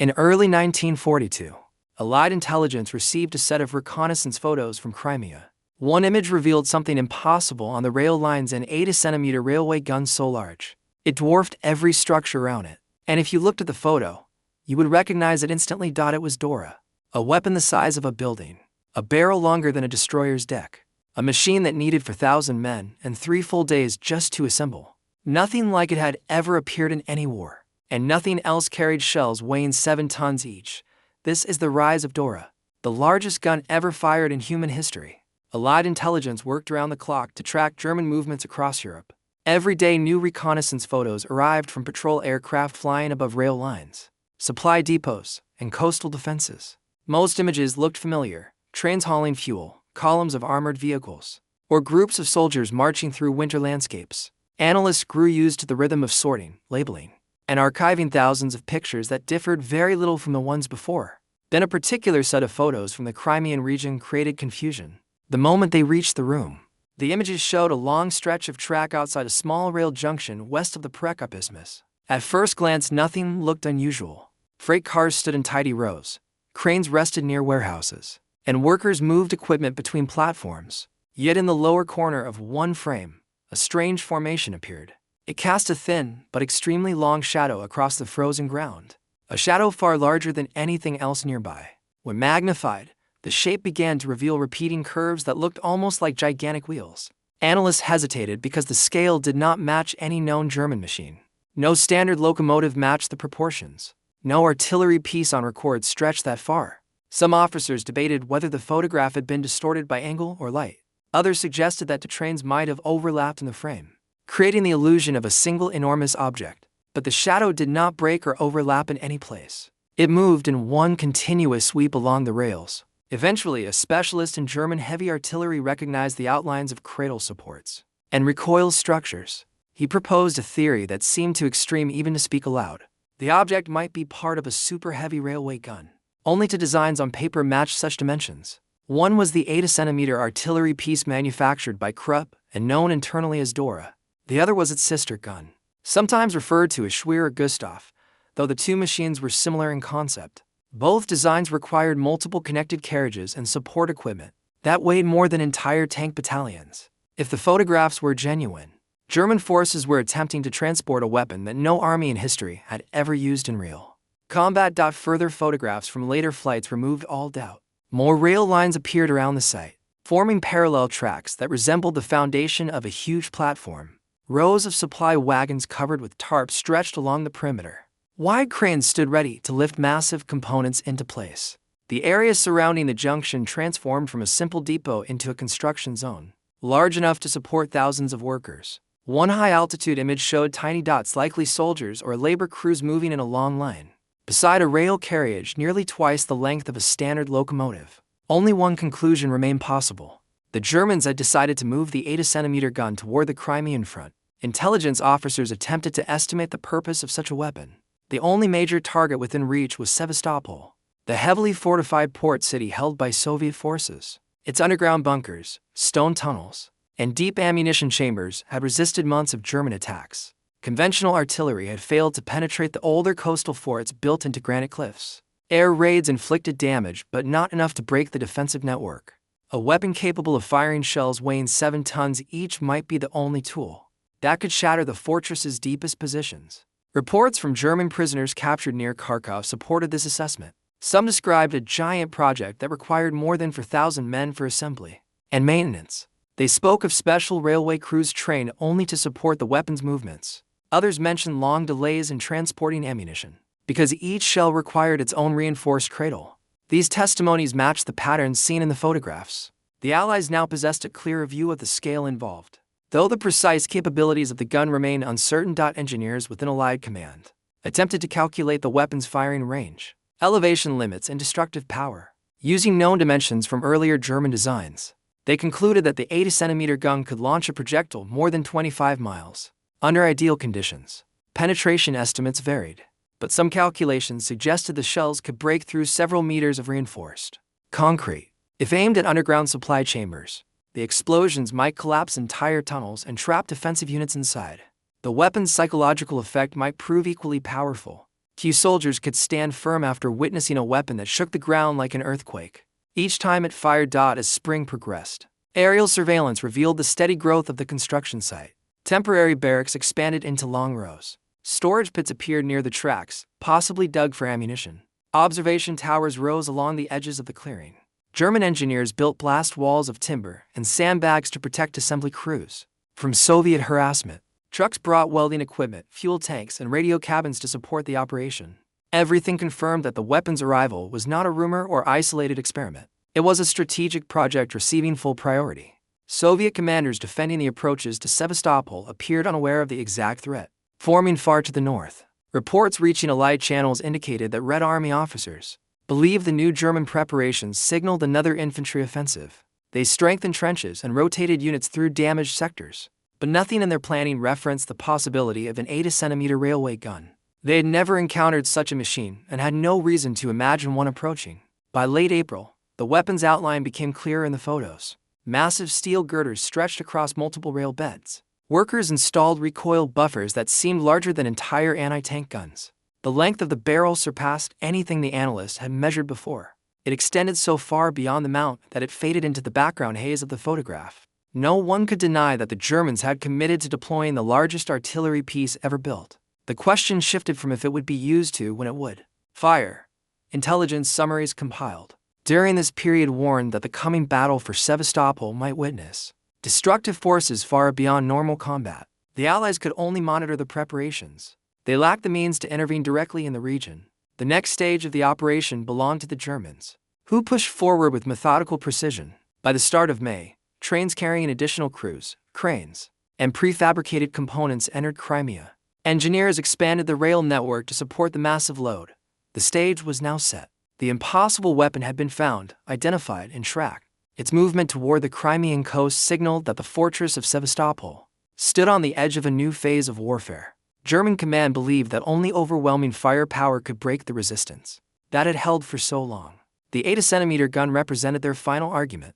In early 1942, Allied intelligence received a set of reconnaissance photos from Crimea. One image revealed something impossible on the rail lines: an 80-centimeter railway gun so large it dwarfed every structure around it. And if you looked at the photo, you would recognize it instantly. It was Dora, a weapon the size of a building, a barrel longer than a destroyer's deck, a machine that needed 4,000 men and 3 full days just to assemble. Nothing like it had ever appeared in any war, and nothing else carried shells weighing 7 tons each. This is the rise of Dora, the largest gun ever fired in human history. Allied intelligence worked around the clock to track German movements across Europe. Every day, new reconnaissance photos arrived from patrol aircraft flying above rail lines, supply depots, and coastal defenses. Most images looked familiar: trains hauling fuel, columns of armored vehicles, or groups of soldiers marching through winter landscapes. Analysts grew used to the rhythm of sorting, labeling, and archiving thousands of pictures that differed very little from the ones before. Then a particular set of photos from the Crimean region created confusion. The moment they reached the room, the images showed a long stretch of track outside a small rail junction west of the Prekop Isthmus. At first glance, nothing looked unusual. Freight cars stood in tidy rows, cranes rested near warehouses, and workers moved equipment between platforms. Yet in the lower corner of one frame, a strange formation appeared. It cast a thin but extremely long shadow across the frozen ground, a shadow far larger than anything else nearby. When magnified, the shape began to reveal repeating curves that looked almost like gigantic wheels. Analysts hesitated because the scale did not match any known German machine. No standard locomotive matched the proportions. No artillery piece on record stretched that far. Some officers debated whether the photograph had been distorted by angle or light. Others suggested that the trains might have overlapped in the frame, creating the illusion of a single enormous object. But the shadow did not break or overlap in any place. It moved in one continuous sweep along the rails. Eventually, a specialist in German heavy artillery recognized the outlines of cradle supports and recoil structures. He proposed a theory that seemed too extreme even to speak aloud. The object might be part of a super-heavy railway gun. Only two designs on paper matched such dimensions. One was the 80-centimeter artillery piece manufactured by Krupp and known internally as Dora. The other was its sister gun, sometimes referred to as Schwerer Gustav, though the two machines were similar in concept. Both designs required multiple connected carriages and support equipment that weighed more than entire tank battalions. If the photographs were genuine, German forces were attempting to transport a weapon that no army in history had ever used in real combat. Further photographs from later flights removed all doubt. More rail lines appeared around the site, forming parallel tracks that resembled the foundation of a huge platform. Rows of supply wagons covered with tarps stretched along the perimeter. Wide cranes stood ready to lift massive components into place. The area surrounding the junction transformed from a simple depot into a construction zone, large enough to support thousands of workers. One high-altitude image showed tiny dots, likely soldiers or labor crews, moving in a long line beside a rail carriage nearly twice the length of a standard locomotive. Only one conclusion remained possible. The Germans had decided to move the 80-centimeter gun toward the Crimean front. Intelligence officers attempted to estimate the purpose of such a weapon. The only major target within reach was Sevastopol, the heavily fortified port city held by Soviet forces. Its underground bunkers, stone tunnels, and deep ammunition chambers had resisted months of German attacks. Conventional artillery had failed to penetrate the older coastal forts built into granite cliffs. Air raids inflicted damage, but not enough to break the defensive network. A weapon capable of firing shells weighing 7 tons each might be the only tool that could shatter the fortress's deepest positions. Reports from German prisoners captured near Kharkov supported this assessment. Some described a giant project that required more than 4,000 men for assembly and maintenance. They spoke of special railway crews trained only to support the weapon's movements. Others mentioned long delays in transporting ammunition, because each shell required its own reinforced cradle. These testimonies matched the patterns seen in the photographs. The Allies now possessed a clearer view of the scale involved. Though the precise capabilities of the gun remained uncertain, engineers within Allied command attempted to calculate the weapon's firing range, elevation limits, and destructive power. Using known dimensions from earlier German designs, they concluded that the 80-centimeter gun could launch a projectile more than 25 miles. Under ideal conditions, penetration estimates varied, but some calculations suggested the shells could break through several meters of reinforced concrete. If aimed at underground supply chambers, the explosions might collapse entire tunnels and trap defensive units inside. The weapon's psychological effect might prove equally powerful, Few soldiers could stand firm after witnessing a weapon that shook the ground like an earthquake. Each time it fired, as spring progressed. Aerial surveillance revealed the steady growth of the construction site. Temporary barracks expanded into long rows. Storage pits appeared near the tracks, possibly dug for ammunition. Observation towers rose along the edges of the clearing. German engineers built blast walls of timber and sandbags to protect assembly crews from Soviet harassment. Trucks brought welding equipment, fuel tanks, and radio cabins to support the operation. Everything confirmed that the weapon's arrival was not a rumor or isolated experiment. It was a strategic project receiving full priority. Soviet commanders defending the approaches to Sevastopol appeared unaware of the exact threat, forming far to the north. Reports reaching Allied channels indicated that Red Army officers believed the new German preparations signaled another infantry offensive. They strengthened trenches and rotated units through damaged sectors, but nothing in their planning referenced the possibility of an 80-centimeter railway gun. They had never encountered such a machine and had no reason to imagine one approaching. By late April, the weapon's outline became clearer in the photos. Massive steel girders stretched across multiple rail beds. Workers installed recoil buffers that seemed larger than entire anti-tank guns. The length of the barrel surpassed anything the analysts had measured before. It extended so far beyond the mount that it faded into the background haze of the photograph. No one could deny that the Germans had committed to deploying the largest artillery piece ever built. The question shifted from if it would be used to when it would fire. Intelligence summaries compiled during this period warned that the coming battle for Sevastopol might witness destructive forces far beyond normal combat. The Allies could only monitor the preparations. They lacked the means to intervene directly in the region. The next stage of the operation belonged to the Germans, who pushed forward with methodical precision. By the start of May, trains carrying additional crews, cranes, and prefabricated components entered Crimea. Engineers expanded the rail network to support the massive load. The stage was now set. The impossible weapon had been found, identified, and tracked. Its movement toward the Crimean coast signaled that the fortress of Sevastopol stood on the edge of a new phase of warfare. German command believed that only overwhelming firepower could break the resistance that had held for so long. The 80-centimeter gun represented their final argument.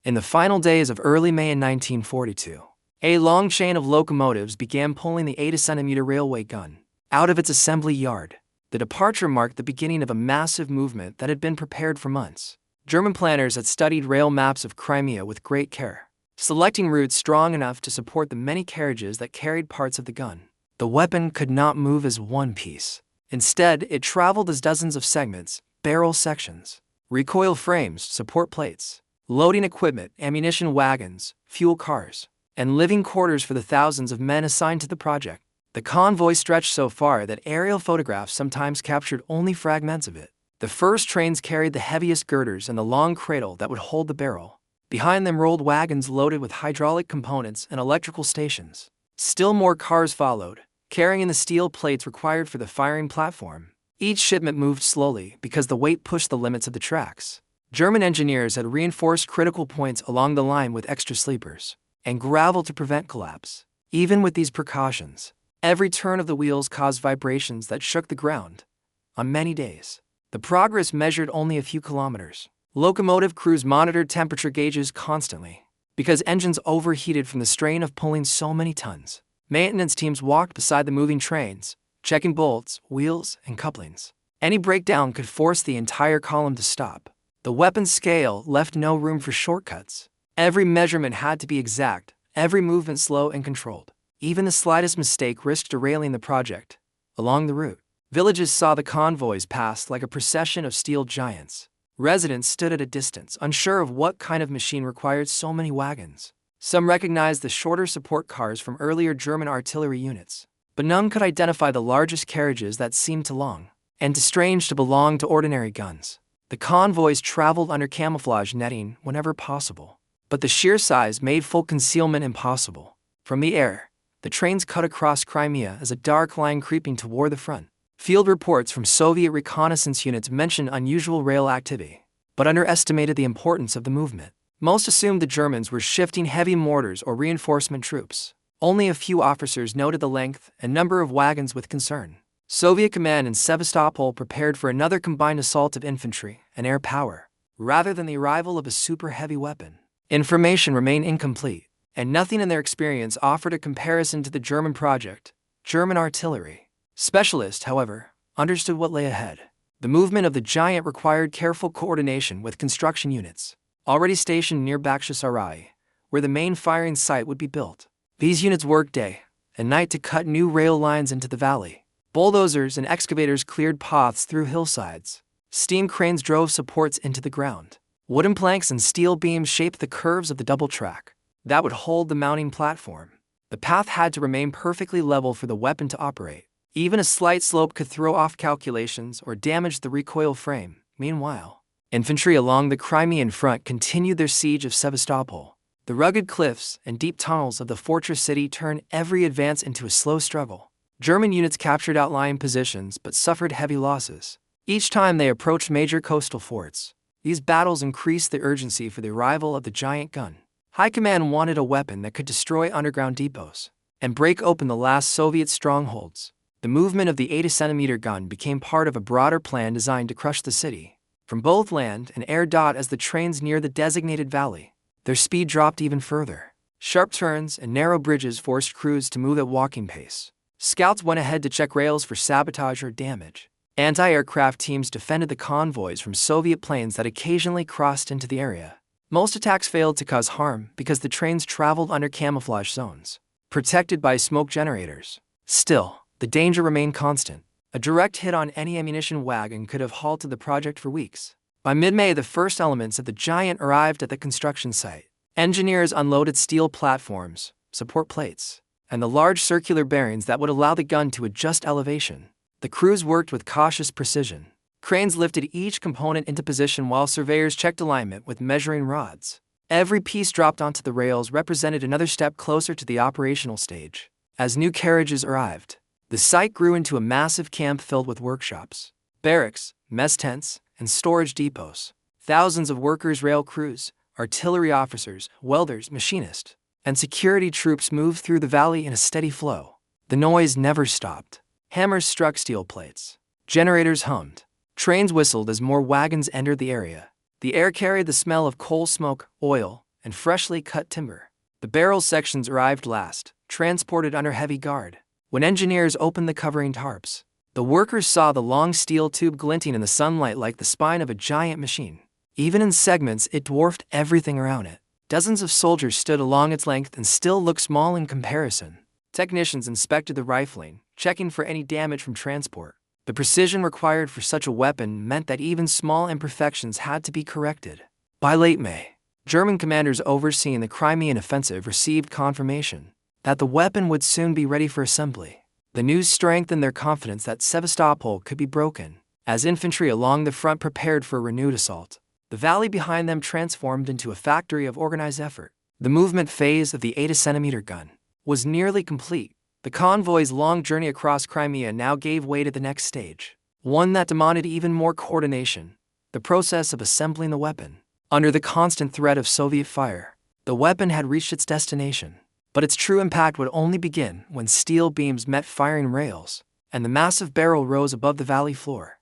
In the final days of early May in 1942, a long chain of locomotives began pulling the 80-centimeter railway gun out of its assembly yard. The departure marked the beginning of a massive movement that had been prepared for months. German planners had studied rail maps of Crimea with great care, selecting routes strong enough to support the many carriages that carried parts of the gun. The weapon could not move as one piece. Instead, it traveled as dozens of segments, barrel sections, recoil frames, support plates, loading equipment, ammunition wagons, fuel cars, and living quarters for the thousands of men assigned to the project. The convoy stretched so far that aerial photographs sometimes captured only fragments of it. The first trains carried the heaviest girders and the long cradle that would hold the barrel. Behind them rolled wagons loaded with hydraulic components and electrical stations. Still more cars followed, carrying the steel plates required for the firing platform. Each shipment moved slowly because the weight pushed the limits of the tracks. German engineers had reinforced critical points along the line with extra sleepers and gravel to prevent collapse. Even with these precautions, every turn of the wheels caused vibrations that shook the ground. On many days, the progress measured only a few kilometers. Locomotive crews monitored temperature gauges constantly because engines overheated from the strain of pulling so many tons. Maintenance teams walked beside the moving trains, checking bolts, wheels, and couplings. Any breakdown could force the entire column to stop. The weapon's scale left no room for shortcuts. Every measurement had to be exact, every movement slow and controlled. Even the slightest mistake risked derailing the project. Along the route, villages saw the convoys pass like a procession of steel giants. Residents stood at a distance, unsure of what kind of machine required so many wagons. Some recognized the shorter support cars from earlier German artillery units, but none could identify the largest carriages that seemed too long and too strange to belong to ordinary guns. The convoys traveled under camouflage netting whenever possible, but the sheer size made full concealment impossible. From the air, the trains cut across Crimea as a dark line creeping toward the front. Field reports from Soviet reconnaissance units mentioned unusual rail activity, but underestimated the importance of the movement. Most assumed the Germans were shifting heavy mortars or reinforcement troops. Only a few officers noted the length and number of wagons with concern. Soviet command in Sevastopol prepared for another combined assault of infantry and air power, rather than the arrival of a super-heavy weapon. Information remained incomplete, and nothing in their experience offered a comparison to the German project. German artillery specialists, however, understood what lay ahead. The movement of the giant required careful coordination with construction units, already stationed near Bakhchisarai, where the main firing site would be built. These units worked day and night to cut new rail lines into the valley. Bulldozers and excavators cleared paths through hillsides. Steam cranes drove supports into the ground. Wooden planks and steel beams shaped the curves of the double track that would hold the mounting platform. The path had to remain perfectly level for the weapon to operate. Even a slight slope could throw off calculations or damage the recoil frame. Meanwhile, infantry along the Crimean front continued their siege of Sevastopol. The rugged cliffs and deep tunnels of the fortress city turned every advance into a slow struggle. German units captured outlying positions but suffered heavy losses each time they approached major coastal forts. These battles increased the urgency for the arrival of the giant gun. High Command wanted a weapon that could destroy underground depots and break open the last Soviet strongholds. The movement of the 80-centimeter gun became part of a broader plan designed to crush the city from both land and air. As the trains neared the designated valley, their speed dropped even further. Sharp turns and narrow bridges forced crews to move at walking pace. Scouts went ahead to check rails for sabotage or damage. Anti-aircraft teams defended the convoys from Soviet planes that occasionally crossed into the area. Most attacks failed to cause harm because the trains traveled under camouflage zones, protected by smoke generators. Still, the danger remained constant. A direct hit on any ammunition wagon could have halted the project for weeks. By mid-May, the first elements of the giant arrived at the construction site. Engineers unloaded steel platforms, support plates, and the large circular bearings that would allow the gun to adjust elevation. The crews worked with cautious precision. Cranes lifted each component into position while surveyors checked alignment with measuring rods. Every piece dropped onto the rails represented another step closer to the operational stage. As new carriages arrived, the site grew into a massive camp filled with workshops, barracks, mess tents, and storage depots. Thousands of workers, rail crews, artillery officers, welders, machinists, and security troops moved through the valley in a steady flow. The noise never stopped. Hammers struck steel plates. Generators hummed. Trains whistled as more wagons entered the area. The air carried the smell of coal smoke, oil, and freshly cut timber. The barrel sections arrived last, transported under heavy guard. When engineers opened the covering tarps, the workers saw the long steel tube glinting in the sunlight like the spine of a giant machine. Even in segments, it dwarfed everything around it. Dozens of soldiers stood along its length and still looked small in comparison. Technicians inspected the rifling, checking for any damage from transport. The precision required for such a weapon meant that even small imperfections had to be corrected. By late May, German commanders overseeing the Crimean offensive received confirmation that the weapon would soon be ready for assembly. The news strengthened their confidence that Sevastopol could be broken. As infantry along the front prepared for a renewed assault, the valley behind them transformed into a factory of organized effort. The movement phase of the 80-centimeter gun was nearly complete. The convoy's long journey across Crimea now gave way to the next stage, one that demanded even more coordination: the process of assembling the weapon. Under the constant threat of Soviet fire, the weapon had reached its destination. But its true impact would only begin when steel beams met firing rails, and the massive barrel rose above the valley floor.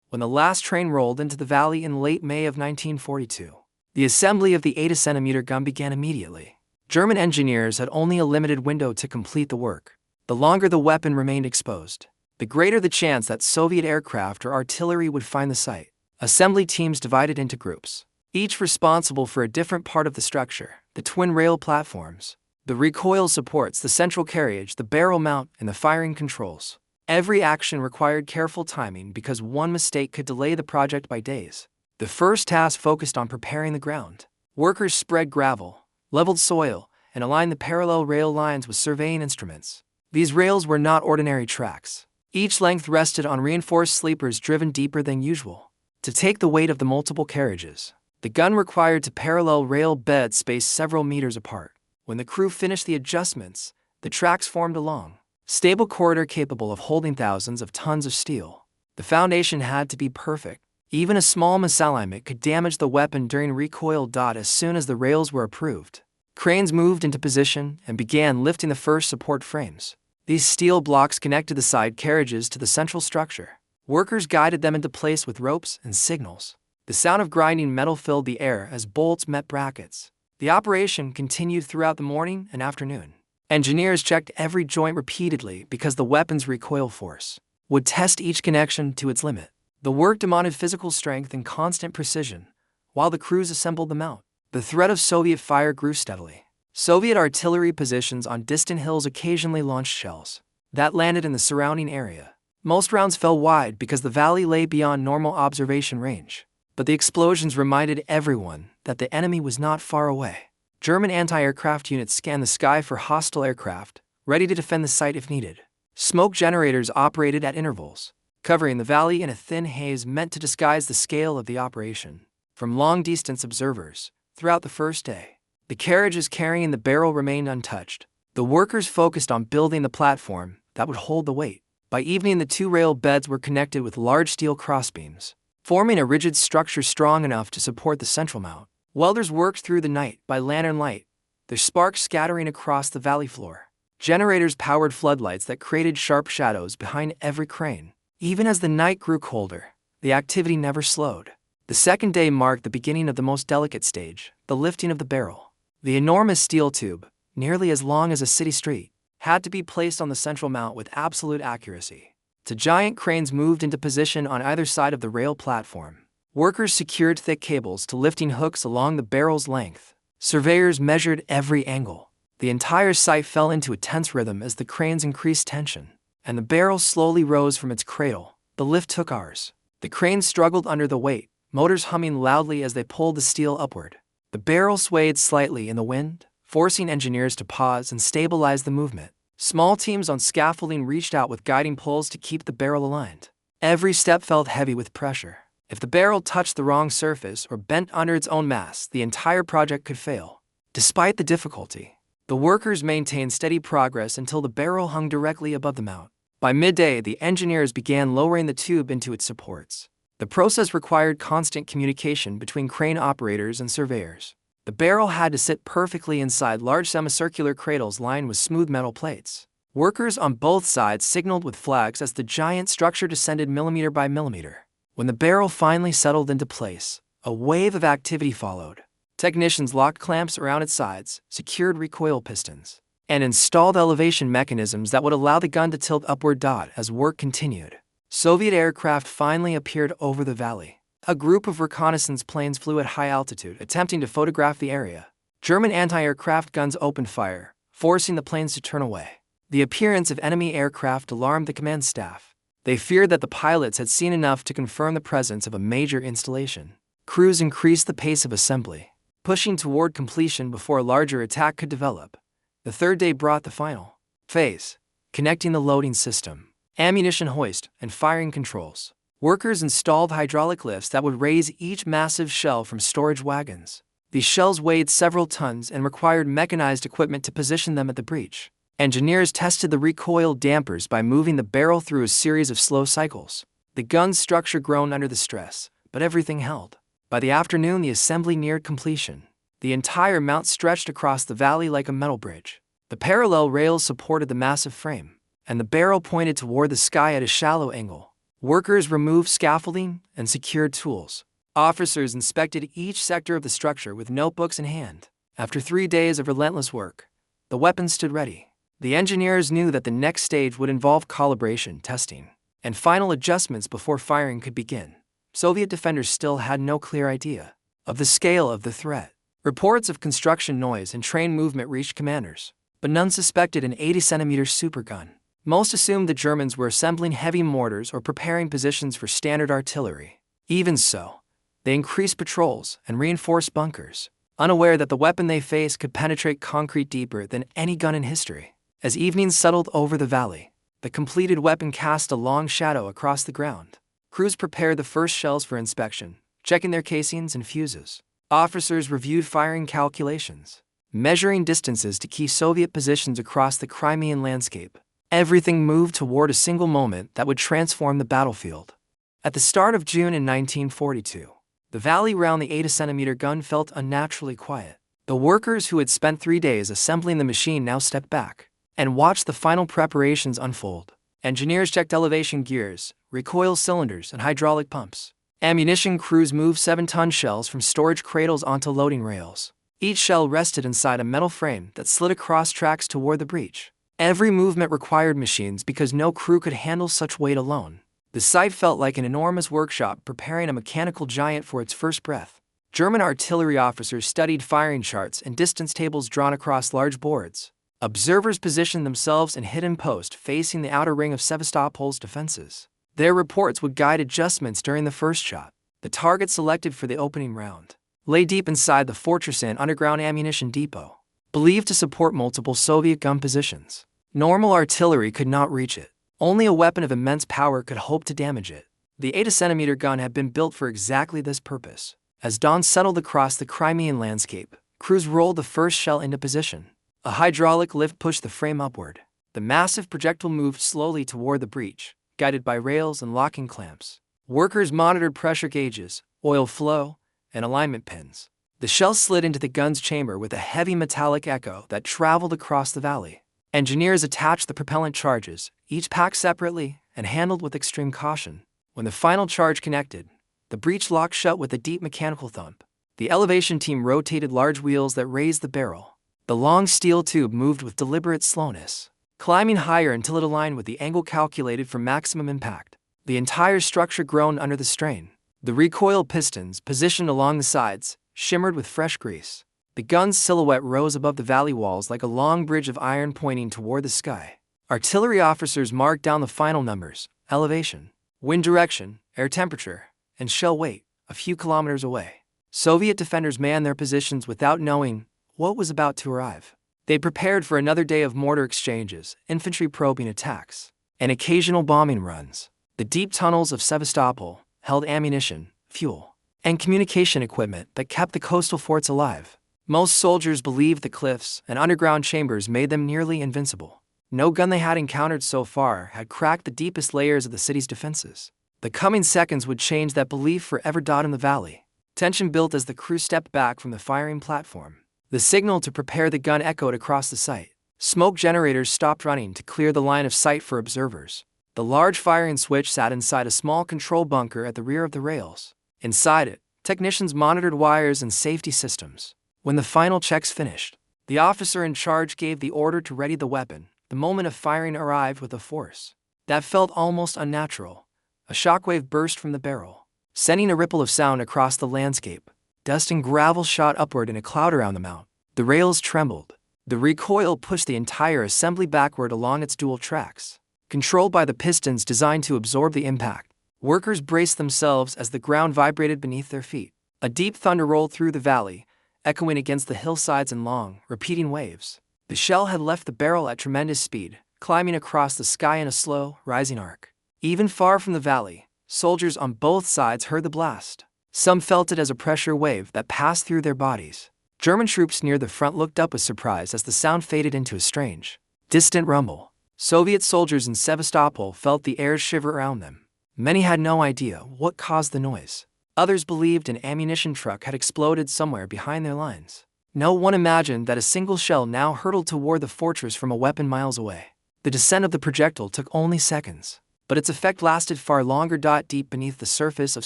When the last train rolled into the valley in late May of 1942, the assembly of the 80-centimeter gun began immediately. German engineers had only a limited window to complete the work. The longer the weapon remained exposed, the greater the chance that Soviet aircraft or artillery would find the site. Assembly teams divided into groups, each responsible for a different part of the structure: the twin rail platforms, the recoil supports, the central carriage, the barrel mount, and the firing controls. Every action required careful timing because one mistake could delay the project by days. The first task focused on preparing the ground. Workers spread gravel, leveled soil, and aligned the parallel rail lines with surveying instruments. These rails were not ordinary tracks. Each length rested on reinforced sleepers driven deeper than usual to take the weight of the multiple carriages. The gun required to parallel rail beds spaced several meters apart. When the crew finished the adjustments, the tracks formed a long, stable corridor capable of holding thousands of tons of steel. The foundation had to be perfect. Even a small misalignment could damage the weapon during recoil. As soon as the rails were approved, cranes moved into position and began lifting the first support frames. These steel blocks connected the side carriages to the central structure. Workers guided them into place with ropes and signals. The sound of grinding metal filled the air as bolts met brackets. The operation continued throughout the morning and afternoon. Engineers checked every joint repeatedly because the weapon's recoil force would test each connection to its limit. The work demanded physical strength and constant precision, while the crews assembled the mount. The threat of Soviet fire grew steadily. Soviet artillery positions on distant hills occasionally launched shells that landed in the surrounding area. Most rounds fell wide because the valley lay beyond normal observation range, but the explosions reminded everyone that the enemy was not far away. German anti-aircraft units scanned the sky for hostile aircraft, ready to defend the site if needed. Smoke generators operated at intervals, covering the valley in a thin haze meant to disguise the scale of the operation from long-distance observers. Throughout the first day, the carriages carrying the barrel remained untouched. The workers focused on building the platform that would hold the weight. By evening, the two rail beds were connected with large steel crossbeams, forming a rigid structure strong enough to support the central mount. Welders worked through the night by lantern light, their sparks scattering across the valley floor. Generators powered floodlights that created sharp shadows behind every crane. Even as the night grew colder, the activity never slowed. The second day marked the beginning of the most delicate stage, the lifting of the barrel. The enormous steel tube, nearly as long as a city street, had to be placed on the central mount with absolute accuracy. The giant cranes moved into position on either side of the rail platform. Workers secured thick cables to lifting hooks along the barrel's length. Surveyors measured every angle. The entire site fell into a tense rhythm as the cranes increased tension, and the barrel slowly rose from its cradle. The lift took hours. The cranes struggled under the weight, motors humming loudly as they pulled the steel upward. The barrel swayed slightly in the wind, forcing engineers to pause and stabilize the movement. Small teams on scaffolding reached out with guiding poles to keep the barrel aligned. Every step felt heavy with pressure. If the barrel touched the wrong surface or bent under its own mass, the entire project could fail. Despite the difficulty, the workers maintained steady progress until the barrel hung directly above the mount. By midday, the engineers began lowering the tube into its supports. The process required constant communication between crane operators and surveyors. The barrel had to sit perfectly inside large semicircular cradles lined with smooth metal plates. Workers on both sides signaled with flags as the giant structure descended millimeter by millimeter. When the barrel finally settled into place, a wave of activity followed. Technicians locked clamps around its sides, secured recoil pistons, and installed elevation mechanisms that would allow the gun to tilt upward. As work continued, Soviet aircraft finally appeared over the valley. A group of reconnaissance planes flew at high altitude, attempting to photograph the area. German anti-aircraft guns opened fire, forcing the planes to turn away. The appearance of enemy aircraft alarmed the command staff. They feared that the pilots had seen enough to confirm the presence of a major installation. Crews increased the pace of assembly, pushing toward completion before a larger attack could develop. The third day brought the final phase, connecting the loading system, ammunition hoist, and firing controls. Workers installed hydraulic lifts that would raise each massive shell from storage wagons. These shells weighed several tons and required mechanized equipment to position them at the breech. Engineers tested the recoil dampers by moving the barrel through a series of slow cycles. The gun's structure groaned under the stress, but everything held. By the afternoon, the assembly neared completion. The entire mount stretched across the valley like a metal bridge. The parallel rails supported the massive frame, and the barrel pointed toward the sky at a shallow angle. Workers removed scaffolding and secured tools. Officers inspected each sector of the structure with notebooks in hand. After 3 days of relentless work, the weapons stood ready. The engineers knew that the next stage would involve calibration, testing, and final adjustments before firing could begin. Soviet defenders still had no clear idea of the scale of the threat. Reports of construction noise and train movement reached commanders, but none suspected an 80-centimeter supergun. Most assumed the Germans were assembling heavy mortars or preparing positions for standard artillery. Even so, they increased patrols and reinforced bunkers, unaware that the weapon they faced could penetrate concrete deeper than any gun in history. As evening settled over the valley, the completed weapon cast a long shadow across the ground. Crews prepared the first shells for inspection, checking their casings and fuses. Officers reviewed firing calculations, measuring distances to key Soviet positions across the Crimean landscape. Everything moved toward a single moment that would transform the battlefield. At the start of June in 1942, the valley around the 80-centimeter gun felt unnaturally quiet. The workers who had spent 3 days assembling the machine now stepped back and watched the final preparations unfold. Engineers checked elevation gears, recoil cylinders, and hydraulic pumps. Ammunition crews moved 7-ton shells from storage cradles onto loading rails. Each shell rested inside a metal frame that slid across tracks toward the breech. Every movement required machines because no crew could handle such weight alone. The site felt like an enormous workshop preparing a mechanical giant for its first breath. German artillery officers studied firing charts and distance tables drawn across large boards. Observers positioned themselves in hidden posts facing the outer ring of Sevastopol's defenses. Their reports would guide adjustments during the first shot. The target selected for the opening round lay deep inside the fortress and underground ammunition depot, believed to support multiple Soviet gun positions. Normal artillery could not reach it. Only a weapon of immense power could hope to damage it. The 80-centimeter gun had been built for exactly this purpose. As dawn settled across the Crimean landscape, crews rolled the first shell into position. A hydraulic lift pushed the frame upward. The massive projectile moved slowly toward the breech, guided by rails and locking clamps. Workers monitored pressure gauges, oil flow, and alignment pins. The shell slid into the gun's chamber with a heavy metallic echo that traveled across the valley. Engineers attached the propellant charges, each packed separately and handled with extreme caution. When the final charge connected, the breech locked shut with a deep mechanical thump. The elevation team rotated large wheels that raised the barrel. The long steel tube moved with deliberate slowness, climbing higher until it aligned with the angle calculated for maximum impact. The entire structure groaned under the strain. The recoil pistons, positioned along the sides, shimmered with fresh grease. The gun's silhouette rose above the valley walls like a long bridge of iron pointing toward the sky. Artillery officers marked down the final numbers: elevation, wind direction, air temperature, and shell weight, a few kilometers away. Soviet defenders manned their positions without knowing what was about to arrive. They prepared for another day of mortar exchanges, infantry probing attacks, and occasional bombing runs. The deep tunnels of Sevastopol held ammunition, fuel, and communication equipment that kept the coastal forts alive. Most soldiers believed the cliffs and underground chambers made them nearly invincible. No gun they had encountered so far had cracked the deepest layers of the city's defenses. The coming seconds would change that belief forever. In the valley, tension built as the crew stepped back from the firing platform. The signal to prepare the gun echoed across the site. Smoke generators stopped running to clear the line of sight for observers. The large firing switch sat inside a small control bunker at the rear of the rails. Inside it, technicians monitored wires and safety systems. When the final checks finished, the officer in charge gave the order to ready the weapon. The moment of firing arrived with a force that felt almost unnatural. A shockwave burst from the barrel, sending a ripple of sound across the landscape. Dust and gravel shot upward in a cloud around the mount. The rails trembled. The recoil pushed the entire assembly backward along its dual tracks, controlled by the pistons designed to absorb the impact. Workers braced themselves as the ground vibrated beneath their feet. A deep thunder rolled through the valley, echoing against the hillsides in long, repeating waves. The shell had left the barrel at tremendous speed, climbing across the sky in a slow, rising arc. Even far from the valley, soldiers on both sides heard the blast. Some felt it as a pressure wave that passed through their bodies. German troops near the front looked up with surprise as the sound faded into a strange, distant rumble. Soviet soldiers in Sevastopol felt the air shiver around them. Many had no idea what caused the noise. Others believed an ammunition truck had exploded somewhere behind their lines. No one imagined that a single shell now hurtled toward the fortress from a weapon miles away. The descent of the projectile took only seconds, but its effect lasted far longer. Deep beneath the surface of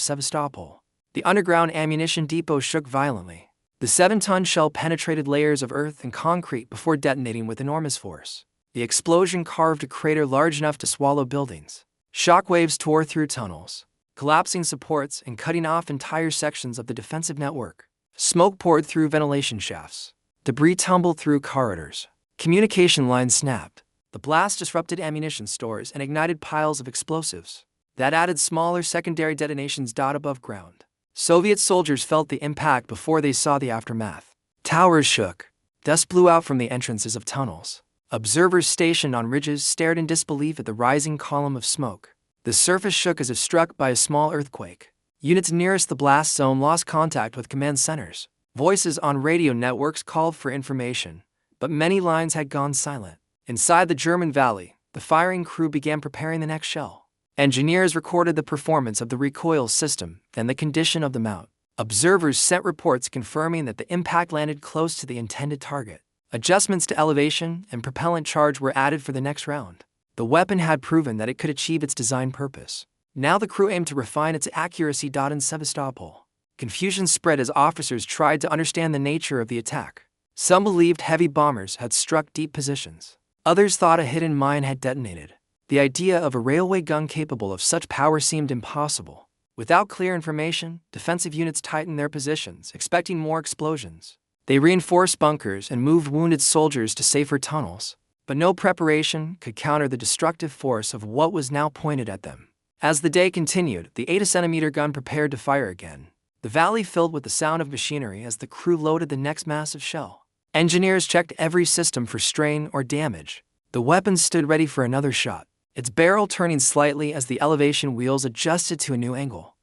Sevastopol, the underground ammunition depot shook violently. The 7-ton shell penetrated layers of earth and concrete before detonating with enormous force. The explosion carved a crater large enough to swallow buildings. Shockwaves tore through tunnels, collapsing supports and cutting off entire sections of the defensive network. Smoke poured through ventilation shafts. Debris tumbled through corridors. Communication lines snapped. The blast disrupted ammunition stores and ignited piles of explosives that added smaller secondary detonations. Above ground, Soviet soldiers felt the impact before they saw the aftermath. Towers shook. Dust blew out from the entrances of tunnels. Observers stationed on ridges stared in disbelief at the rising column of smoke. The surface shook as if struck by a small earthquake. Units nearest the blast zone lost contact with command centers. Voices on radio networks called for information, but many lines had gone silent. Inside the German valley, the firing crew began preparing the next shell. Engineers recorded the performance of the recoil system, then the condition of the mount. Observers sent reports confirming that the impact landed close to the intended target. Adjustments to elevation and propellant charge were added for the next round. The weapon had proven that it could achieve its design purpose. Now the crew aimed to refine its accuracy. In Sevastopol, confusion spread as officers tried to understand the nature of the attack. Some believed heavy bombers had struck deep positions. Others thought a hidden mine had detonated. The idea of a railway gun capable of such power seemed impossible. Without clear information, defensive units tightened their positions, expecting more explosions. They reinforced bunkers and moved wounded soldiers to safer tunnels, but no preparation could counter the destructive force of what was now pointed at them. As the day continued, the 80-centimeter gun prepared to fire again. The valley filled with the sound of machinery as the crew loaded the next massive shell. Engineers checked every system for strain or damage. The weapon stood ready for another shot, its barrel turning slightly as the elevation wheels adjusted to a new angle.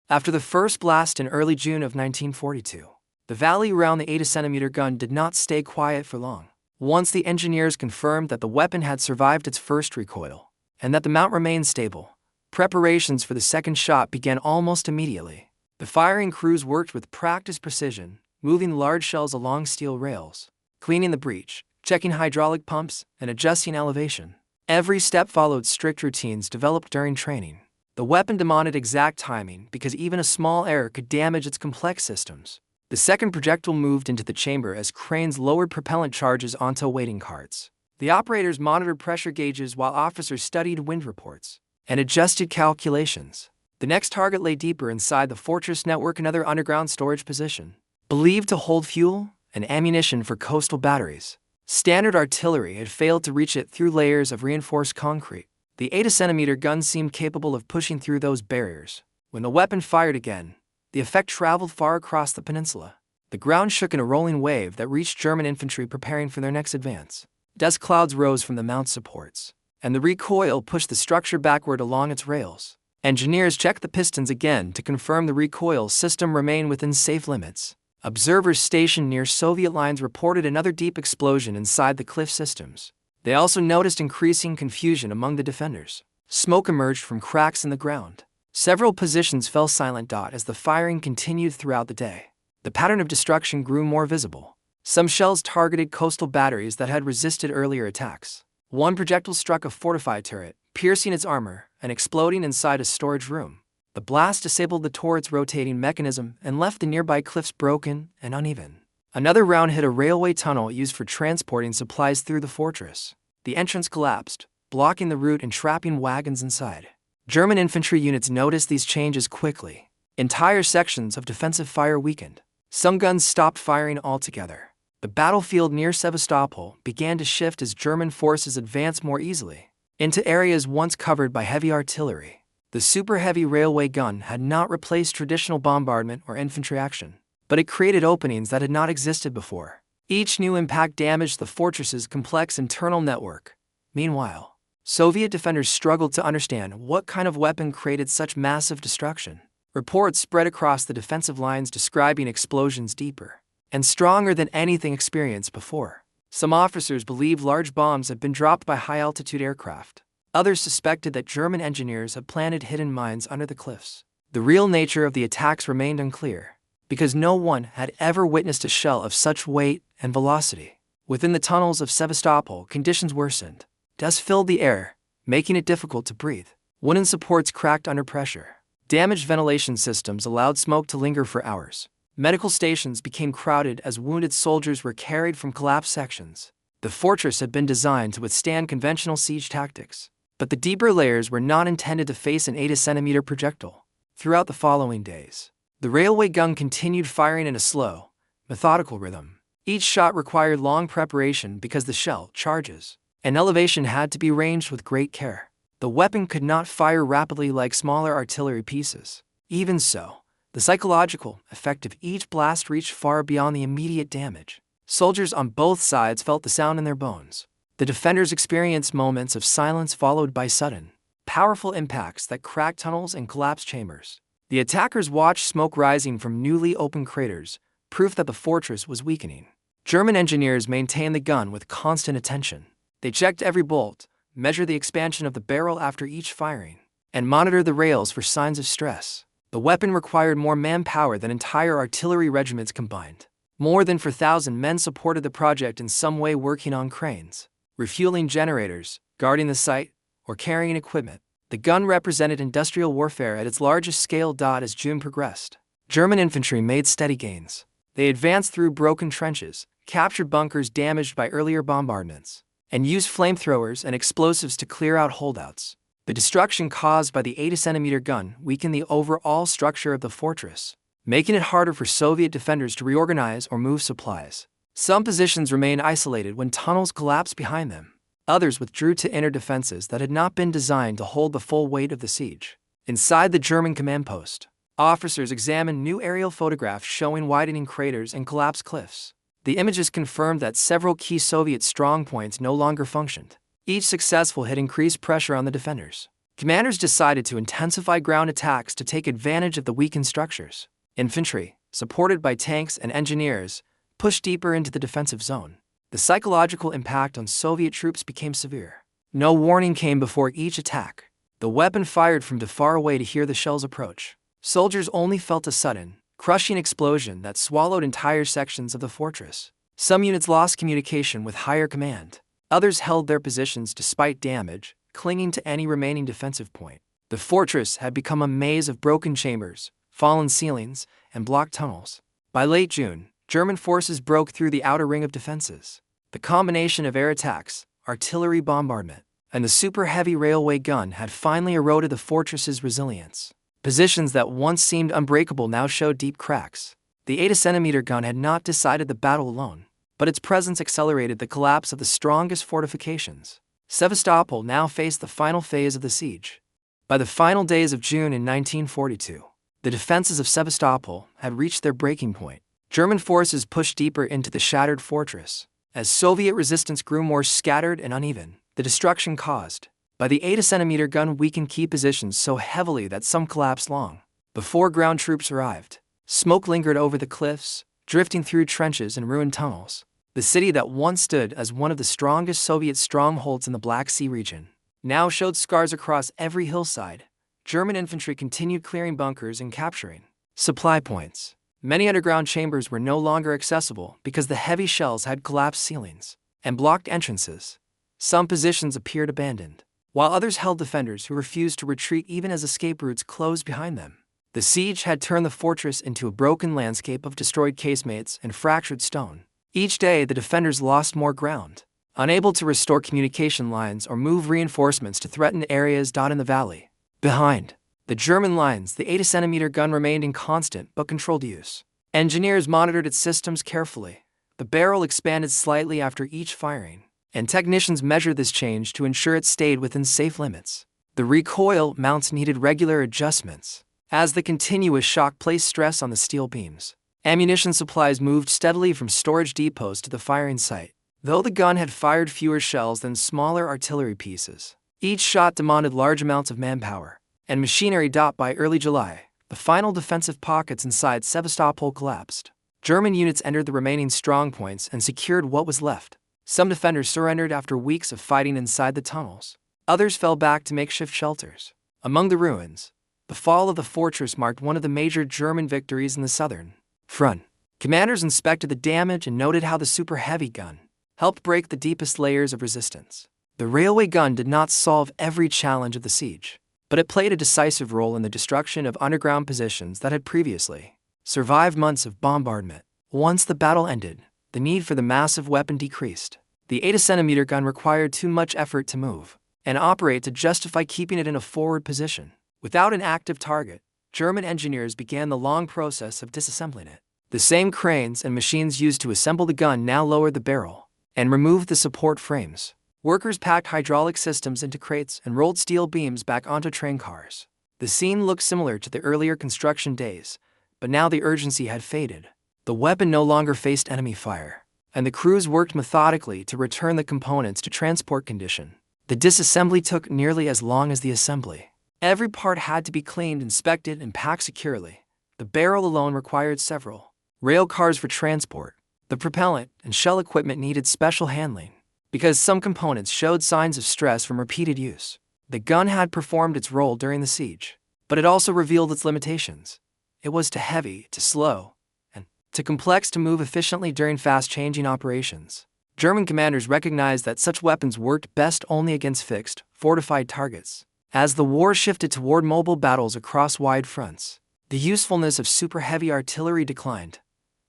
After the first blast in early June of 1942, the valley around the 80-centimeter gun did not stay quiet for long. Once the engineers confirmed that the weapon had survived its first recoil, and that the mount remained stable, preparations for the second shot began almost immediately. The firing crews worked with practiced precision, moving large shells along steel rails, cleaning the breech, checking hydraulic pumps, and adjusting elevation. Every step followed strict routines developed during training. The weapon demanded exact timing because even a small error could damage its complex systems. The second projectile moved into the chamber as cranes lowered propellant charges onto waiting carts. The operators monitored pressure gauges while officers studied wind reports and adjusted calculations. The next target lay deeper inside the fortress network, another underground storage position, believed to hold fuel and ammunition for coastal batteries. Standard artillery had failed to reach it through layers of reinforced concrete. The 80-centimeter gun seemed capable of pushing through those barriers. When the weapon fired again, the effect traveled far across the peninsula. The ground shook in a rolling wave that reached German infantry preparing for their next advance. Dust clouds rose from the mount supports, and the recoil pushed the structure backward along its rails. Engineers checked the pistons again to confirm the recoil system remained within safe limits. Observers stationed near Soviet lines reported another deep explosion inside the cliff systems. They also noticed increasing confusion among the defenders. Smoke emerged from cracks in the ground. Several positions fell silent as the firing continued throughout the day. The pattern of destruction grew more visible. Some shells targeted coastal batteries that had resisted earlier attacks. One projectile struck a fortified turret, piercing its armor and exploding inside a storage room. The blast disabled the turret's rotating mechanism and left the nearby cliffs broken and uneven. Another round hit a railway tunnel used for transporting supplies through the fortress. The entrance collapsed, blocking the route and trapping wagons inside. German infantry units noticed these changes quickly. Entire sections of defensive fire weakened. Some guns stopped firing altogether. The battlefield near Sevastopol began to shift as German forces advanced more easily into areas once covered by heavy artillery. The super-heavy railway gun had not replaced traditional bombardment or infantry action, but it created openings that had not existed before. Each new impact damaged the fortress's complex internal network. Meanwhile, Soviet defenders struggled to understand what kind of weapon created such massive destruction. Reports spread across the defensive lines describing explosions deeper and stronger than anything experienced before. Some officers believed large bombs had been dropped by high-altitude aircraft. Others suspected that German engineers had planted hidden mines under the cliffs. The real nature of the attacks remained unclear, because no one had ever witnessed a shell of such weight and velocity. Within the tunnels of Sevastopol, conditions worsened. Dust filled the air, making it difficult to breathe. Wooden supports cracked under pressure. Damaged ventilation systems allowed smoke to linger for hours. Medical stations became crowded as wounded soldiers were carried from collapsed sections. The fortress had been designed to withstand conventional siege tactics, but the deeper layers were not intended to face an 80-centimeter projectile. Throughout the following days, the railway gun continued firing in a slow, methodical rhythm. Each shot required long preparation because the shell charges and elevation had to be arranged with great care. The weapon could not fire rapidly like smaller artillery pieces. Even so, the psychological effect of each blast reached far beyond the immediate damage. Soldiers on both sides felt the sound in their bones. The defenders experienced moments of silence followed by sudden, powerful impacts that cracked tunnels and collapsed chambers. The attackers watched smoke rising from newly opened craters, proof that the fortress was weakening. German engineers maintained the gun with constant attention. They checked every bolt, measured the expansion of the barrel after each firing, and monitored the rails for signs of stress. The weapon required more manpower than entire artillery regiments combined. More than 4,000 men supported the project in some way, working on cranes, refueling generators, guarding the site, or carrying equipment. The gun represented industrial warfare at its largest scale. As June progressed, German infantry made steady gains. They advanced through broken trenches, captured bunkers damaged by earlier bombardments, and used flamethrowers and explosives to clear out holdouts. The destruction caused by the 80-centimeter gun weakened the overall structure of the fortress, making it harder for Soviet defenders to reorganize or move supplies. Some positions remained isolated when tunnels collapsed behind them. Others withdrew to inner defenses that had not been designed to hold the full weight of the siege. Inside the German command post, officers examined new aerial photographs showing widening craters and collapsed cliffs. The images confirmed that several key Soviet strongpoints no longer functioned. Each successful hit increased pressure on the defenders. Commanders decided to intensify ground attacks to take advantage of the weakened structures. Infantry, supported by tanks and engineers, pushed deeper into the defensive zone. The psychological impact on Soviet troops became severe. No warning came before each attack. The weapon fired from too far away to hear the shells approach. Soldiers only felt a sudden, crushing explosion that swallowed entire sections of the fortress. Some units lost communication with higher command. Others held their positions despite damage, clinging to any remaining defensive point. The fortress had become a maze of broken chambers, fallen ceilings, and blocked tunnels. By late June, German forces broke through the outer ring of defenses. The combination of air attacks, artillery bombardment, and the super-heavy railway gun had finally eroded the fortress's resilience. Positions that once seemed unbreakable now showed deep cracks. The 80-centimeter gun had not decided the battle alone, but its presence accelerated the collapse of the strongest fortifications. Sevastopol now faced the final phase of the siege. By the final days of June in 1942, the defenses of Sevastopol had reached their breaking point. German forces pushed deeper into the shattered fortress. As Soviet resistance grew more scattered and uneven, the destruction caused by the 80-centimeter gun weakened key positions so heavily that some collapsed long before ground troops arrived. Smoke lingered over the cliffs, drifting through trenches and ruined tunnels. The city that once stood as one of the strongest Soviet strongholds in the Black Sea region now showed scars across every hillside. German infantry continued clearing bunkers and capturing supply points. Many underground chambers were no longer accessible because the heavy shells had collapsed ceilings and blocked entrances. Some positions appeared abandoned, while others held defenders who refused to retreat even as escape routes closed behind them. The siege had turned the fortress into a broken landscape of destroyed casemates and fractured stone. Each day, the defenders lost more ground, unable to restore communication lines or move reinforcements to threatened areas in the valley. Behind the German lines, the 80-centimeter gun remained in constant but controlled use. Engineers monitored its systems carefully. The barrel expanded slightly after each firing, and technicians measured this change to ensure it stayed within safe limits. The recoil mounts needed regular adjustments, as the continuous shock placed stress on the steel beams. Ammunition supplies moved steadily from storage depots to the firing site. Though the gun had fired fewer shells than smaller artillery pieces, each shot demanded large amounts of manpower and machinery. By early July, the final defensive pockets inside Sevastopol collapsed. German units entered the remaining strongpoints and secured what was left. Some defenders surrendered after weeks of fighting inside the tunnels. Others fell back to makeshift shelters. Among the ruins, the fall of the fortress marked one of the major German victories in the southern front. Commanders inspected the damage and noted how the super-heavy gun helped break the deepest layers of resistance. The railway gun did not solve every challenge of the siege, but it played a decisive role in the destruction of underground positions that had previously survived months of bombardment. Once the battle ended, the need for the massive weapon decreased. The 80-centimeter gun required too much effort to move and operate to justify keeping it in a forward position. Without an active target, German engineers began the long process of disassembling it. The same cranes and machines used to assemble the gun now lowered the barrel and removed the support frames. Workers packed hydraulic systems into crates and rolled steel beams back onto train cars. The scene looked similar to the earlier construction days, but now the urgency had faded. The weapon no longer faced enemy fire, and the crews worked methodically to return the components to transport condition. The disassembly took nearly as long as the assembly. Every part had to be cleaned, inspected, and packed securely. The barrel alone required several rail cars for transport. The propellant and shell equipment needed special handling, because some components showed signs of stress from repeated use. The gun had performed its role during the siege, but it also revealed its limitations. It was too heavy, too slow, and too complex to move efficiently during fast-changing operations. German commanders recognized that such weapons worked best only against fixed, fortified targets. As the war shifted toward mobile battles across wide fronts, the usefulness of super-heavy artillery declined.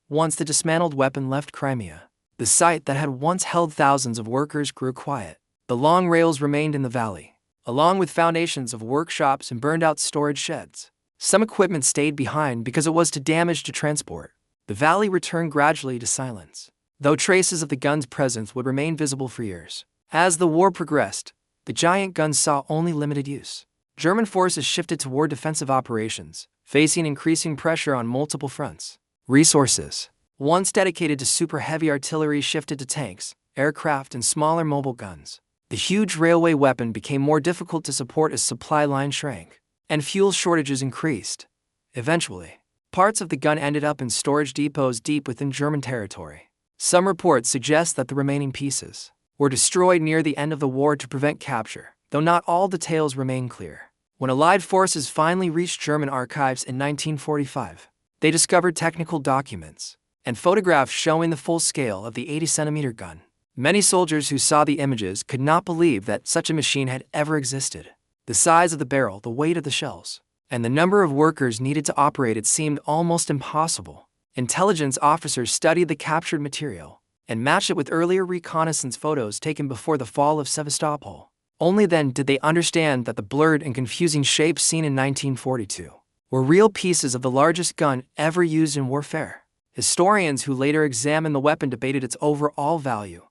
Once the dismantled weapon left Crimea, The site that had once held thousands of workers grew quiet. The long rails remained in the valley, along with foundations of workshops and burned-out storage sheds. Some equipment stayed behind because it was too damaged to transport. The valley returned gradually to silence, though traces of the gun's presence would remain visible for years. As the war progressed, the giant guns saw only limited use. German forces shifted toward defensive operations, facing increasing pressure on multiple fronts. Resources, once dedicated to super-heavy artillery, shifted to tanks, aircraft, and smaller mobile guns. The huge railway weapon became more difficult to support as supply lines shrank, and fuel shortages increased. Eventually, parts of the gun ended up in storage depots deep within German territory. Some reports suggest that the remaining pieces were destroyed near the end of the war to prevent capture, though not all details remain clear. When Allied forces finally reached German archives in 1945, they discovered technical documents and photographs showing the full scale of the 80-centimeter gun. Many soldiers who saw the images could not believe that such a machine had ever existed. The size of the barrel, the weight of the shells, and the number of workers needed to operate it seemed almost impossible. Intelligence officers studied the captured material and matched it with earlier reconnaissance photos taken before the fall of Sevastopol. Only then did they understand that the blurred and confusing shapes seen in 1942 were real pieces of the largest gun ever used in warfare. Historians who later examined the weapon debated its overall value.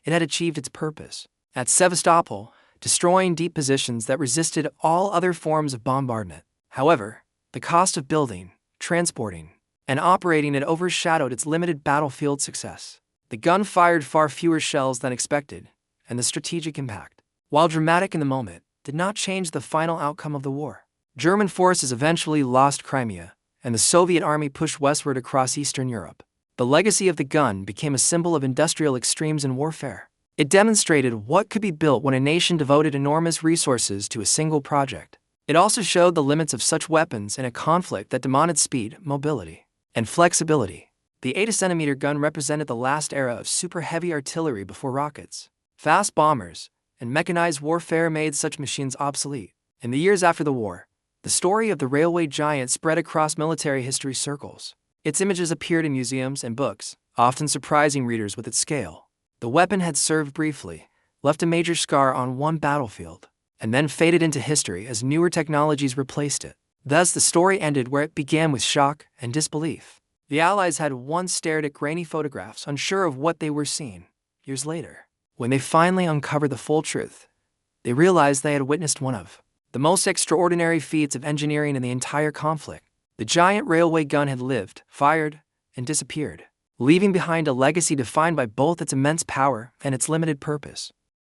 It had achieved its purpose at Sevastopol, destroying deep positions that resisted all other forms of bombardment. However, the cost of building, transporting, and operating it overshadowed its limited battlefield success. The gun fired far fewer shells than expected, and the strategic impact, while dramatic in the moment, did not change the final outcome of the war. German forces eventually lost Crimea, and the Soviet army pushed westward across Eastern Europe. The legacy of the gun became a symbol of industrial extremes in warfare. It demonstrated what could be built when a nation devoted enormous resources to a single project. It also showed the limits of such weapons in a conflict that demanded speed, mobility, and flexibility. The 80-centimeter gun represented the last era of super-heavy artillery before rockets, fast bombers, and mechanized warfare made such machines obsolete. In the years after the war, the story of the railway giant spread across military history circles. Its images appeared in museums and books, often surprising readers with its scale. The weapon had served briefly, left a major scar on one battlefield, and then faded into history as newer technologies replaced it. Thus, the story ended where it began, with shock and disbelief. The Allies had once stared at grainy photographs, unsure of what they were seeing. Years later, when they finally uncovered the full truth, they realized they had witnessed one of the most extraordinary feats of engineering in the entire conflict. The giant railway gun had lived, fired, and disappeared, leaving behind a legacy defined by both its immense power and its limited purpose.